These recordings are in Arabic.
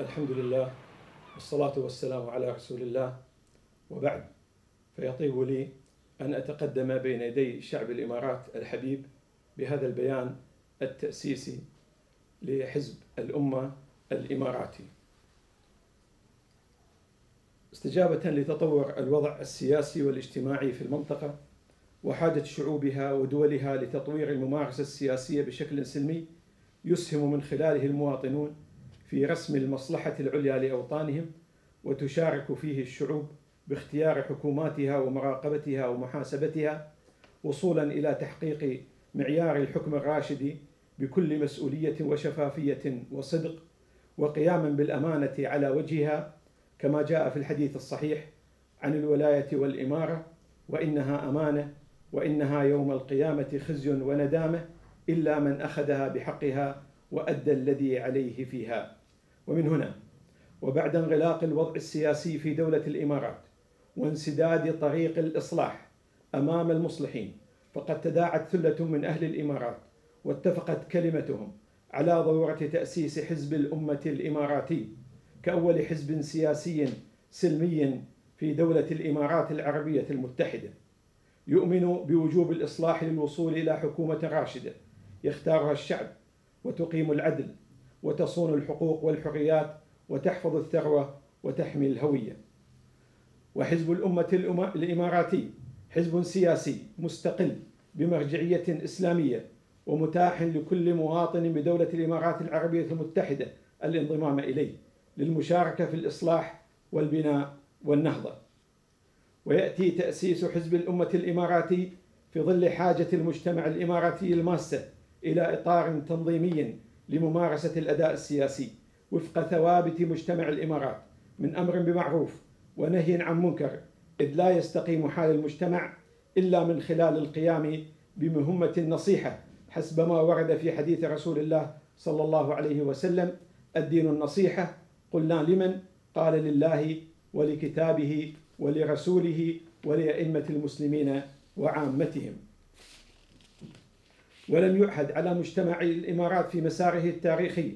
الحمد لله والصلاة والسلام على رسول الله، وبعد. فيطيب لي أن أتقدم بين يدي شعب الإمارات الحبيب بهذا البيان التأسيسي لحزب الأمة الإماراتي، استجابة لتطور الوضع السياسي والاجتماعي في المنطقة وحاجة شعوبها ودولها لتطوير الممارسة السياسية بشكل سلمي يسهم من خلاله المواطنون في رسم المصلحة العليا لأوطانهم، وتشارك فيه الشعوب باختيار حكوماتها ومراقبتها ومحاسبتها، وصولا إلى تحقيق معيار الحكم الراشد بكل مسؤولية وشفافية وصدق، وقياما بالأمانة على وجهها، كما جاء في الحديث الصحيح عن الولاية والإمارة: وإنها أمانة وإنها يوم القيامة خزي وندامة إلا من أخذها بحقها وأدى الذي عليه فيها. ومن هنا وبعد انغلاق الوضع السياسي في دولة الإمارات وانسداد طريق الإصلاح أمام المصلحين، فقد تداعت ثلة من أهل الإمارات واتفقت كلمتهم على ضرورة تأسيس حزب الأمة الإماراتي كأول حزب سياسي سلمي في دولة الإمارات العربية المتحدة، يؤمن بوجوب الإصلاح للوصول إلى حكومة راشدة يختارها الشعب، وتقيم العدل وتصون الحقوق والحريات وتحفظ الثروة وتحمي الهوية. وحزب الأمة الإماراتي حزب سياسي مستقل بمرجعية إسلامية، ومتاح لكل مواطن بدولة الإمارات العربية المتحدة الانضمام إليه للمشاركة في الإصلاح والبناء والنهضة. ويأتي تأسيس حزب الأمة الإماراتي في ظل حاجة المجتمع الإماراتي الماسة إلى إطار تنظيمي لممارسة الأداء السياسي وفق ثوابت مجتمع الإمارات من أمر بمعروف ونهي عن منكر، إذ لا يستقيم حال المجتمع إلا من خلال القيام بمهمة النصيحة حسب ما ورد في حديث رسول الله صلى الله عليه وسلم: الدين النصيحة. قلنا: لمن؟ قال: لله ولكتابه ولرسوله ولأئمة المسلمين وعامتهم. ولم يعهد على مجتمع الإمارات في مساره التاريخي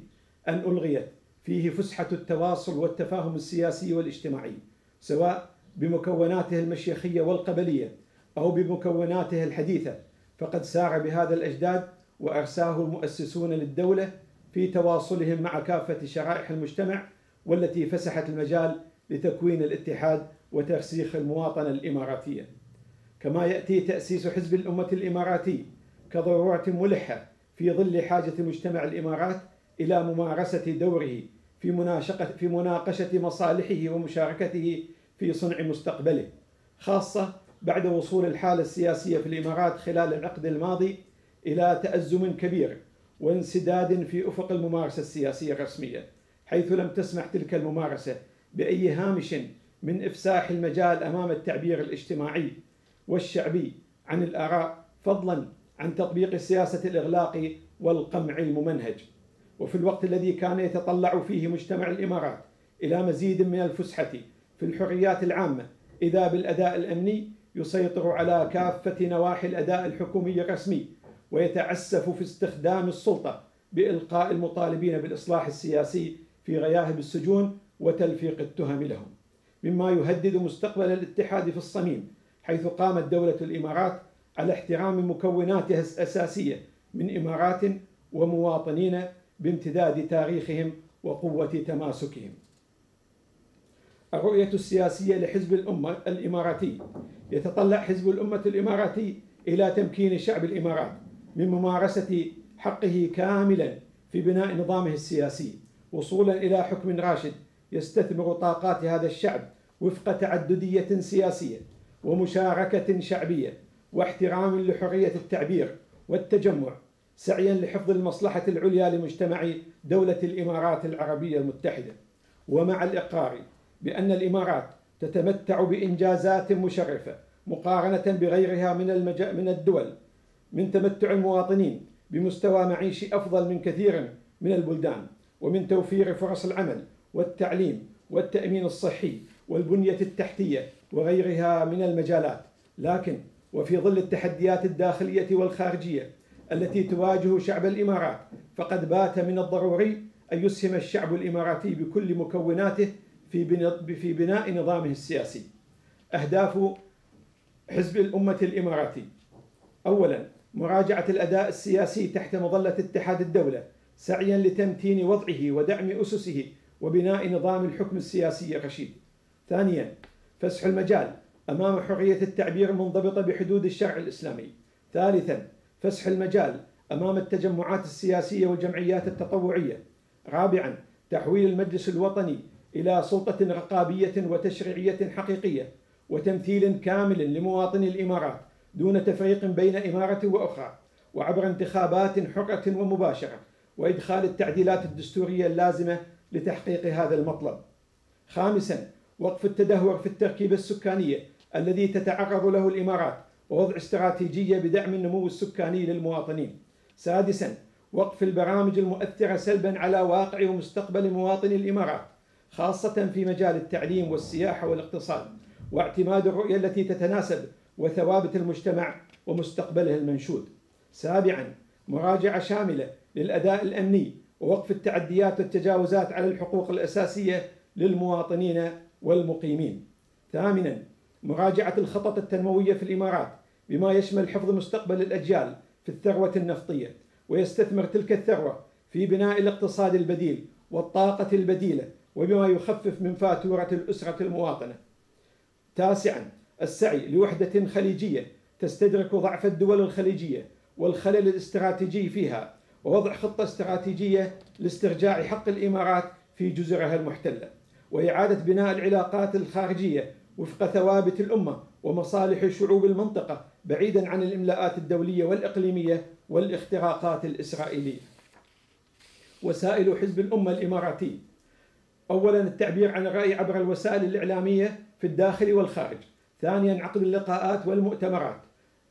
أن ألغيت فيه فسحة التواصل والتفاهم السياسي والاجتماعي، سواء بمكوناته المشيخية والقبلية أو بمكوناته الحديثة، فقد سار بهذا الأجداد وأرساه المؤسسون للدولة في تواصلهم مع كافة شرائح المجتمع، والتي فسحت المجال لتكوين الاتحاد وترسيخ المواطنة الإماراتية. كما يأتي تأسيس حزب الأمة الإماراتي كضرورة ملحة في ظل حاجة مجتمع الإمارات إلى ممارسة دوره في مناقشة مصالحه ومشاركته في صنع مستقبله، خاصة بعد وصول الحالة السياسية في الإمارات خلال العقد الماضي إلى تأزم كبير وانسداد في أفق الممارسة السياسية الرسمية، حيث لم تسمح تلك الممارسة بأي هامش من إفساح المجال أمام التعبير الاجتماعي والشعبي عن الآراء، فضلا عن تطبيق سياسة الإغلاق والقمع الممنهج. وفي الوقت الذي كان يتطلع فيه مجتمع الإمارات إلى مزيد من الفسحة في الحريات العامة، إذا بالأداء الأمني يسيطر على كافة نواحي الأداء الحكومي الرسمي، ويتعسف في استخدام السلطة بإلقاء المطالبين بالإصلاح السياسي في غياهب السجون وتلفيق التهم لهم، مما يهدد مستقبل الاتحاد في الصميم، حيث قامت دولة الإمارات على احترام مكوناتها الأساسية من إمارات ومواطنين بامتداد تاريخهم وقوة تماسكهم. الرؤية السياسية لحزب الأمة الإماراتي: يتطلع حزب الأمة الإماراتي إلى تمكين شعب الإمارات من ممارسة حقه كاملا في بناء نظامه السياسي، وصولا إلى حكم راشد يستثمر طاقات هذا الشعب وفق تعددية سياسية ومشاركة شعبية واحترام لحرية التعبير والتجمع، سعيا لحفظ المصلحة العليا لمجتمع دولة الإمارات العربية المتحدة. ومع الإقرار بأن الإمارات تتمتع بإنجازات مشرفة مقارنة بغيرها من الدول، من تمتع المواطنين بمستوى معيشي أفضل من كثير من البلدان، ومن توفير فرص العمل والتعليم والتأمين الصحي والبنية التحتية وغيرها من المجالات، لكن وفي ظل التحديات الداخلية والخارجية التي تواجه شعب الإمارات، فقد بات من الضروري أن يسهم الشعب الإماراتي بكل مكوناته في بناء نظامه السياسي. أهداف حزب الأمة الإماراتي: أولاً، مراجعة الأداء السياسي تحت مظلة اتحاد الدولة سعياً لتمتين وضعه ودعم أسسه وبناء نظام الحكم السياسي الرشيد. ثانياً، فسح المجال أمام حرية التعبير المنضبطة بحدود الشرع الإسلامي. ثالثاً، فسح المجال أمام التجمعات السياسية والجمعيات التطوعية. رابعاً، تحويل المجلس الوطني إلى سلطة رقابية وتشريعية حقيقية وتمثيل كامل لمواطني الإمارات دون تفريق بين إمارة وأخرى، وعبر انتخابات حرة ومباشرة، وإدخال التعديلات الدستورية اللازمة لتحقيق هذا المطلب. خامساً، وقف التدهور في التركيبة السكانية الذي تتعرض له الإمارات ووضع استراتيجية بدعم النمو السكاني للمواطنين. سادساً، وقف البرامج المؤثرة سلباً على واقع ومستقبل مواطني الإمارات خاصة في مجال التعليم والسياحة والاقتصاد، واعتماد الرؤية التي تتناسب وثوابت المجتمع ومستقبله المنشود. سابعاً، مراجعة شاملة للأداء الأمني ووقف التعديات والتجاوزات على الحقوق الأساسية للمواطنين والمقيمين. ثامناً، مراجعة الخطط التنموية في الإمارات بما يشمل حفظ مستقبل الأجيال في الثروة النفطية، ويستثمر تلك الثروة في بناء الاقتصاد البديل والطاقة البديلة وبما يخفف من فاتورة الأسرة المواطنة. تاسعاً، السعي لوحدة خليجية تستدرك ضعف الدول الخليجية والخلل الاستراتيجي فيها، ووضع خطة استراتيجية لاسترجاع حق الإمارات في جزرها المحتلة، وإعادة بناء العلاقات الخارجية وفق ثوابت الأمة ومصالح شعوب المنطقة بعيداً عن الإملاءات الدولية والإقليمية والاختراقات الإسرائيلية. وسائل حزب الأمة الإماراتي: أولاً، التعبير عن الرأي عبر الوسائل الإعلامية في الداخل والخارج. ثانياً، عقد اللقاءات والمؤتمرات.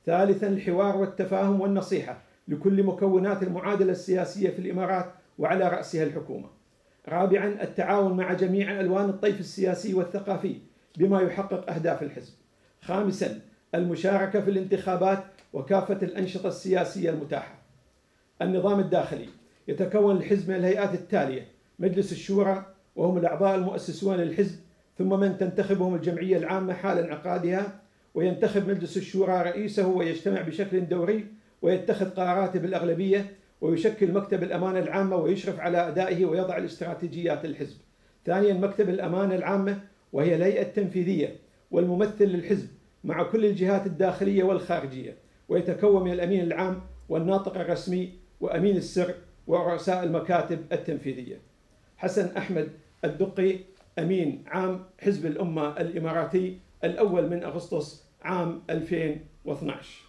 ثالثاً، الحوار والتفاهم والنصيحة لكل مكونات المعادلة السياسية في الإمارات وعلى رأسها الحكومة. رابعاً، التعاون مع جميع ألوان الطيف السياسي والثقافي بما يحقق أهداف الحزب. خامساً، المشاركة في الانتخابات وكافة الأنشطة السياسية المتاحة. النظام الداخلي: يتكون الحزب من الهيئات التالية: مجلس الشورى وهم الأعضاء المؤسسون للحزب، ثم من تنتخبهم الجمعية العامة حال انعقادها، وينتخب مجلس الشورى رئيسه ويجتمع بشكل دوري ويتخذ قراراته بالأغلبية، ويشكل مكتب الأمانة العامة ويشرف على أدائه ويضع الاستراتيجيات للحزب. ثانياً، مكتب الأمانة العامة وهي الهيئة التنفيذية والممثل للحزب مع كل الجهات الداخلية والخارجية، ويتكون من الأمين العام والناطق الرسمي وأمين السر ورؤساء المكاتب التنفيذية. حسن أحمد الدقي، أمين عام حزب الأمة الإماراتي، 1 أغسطس عام 2012.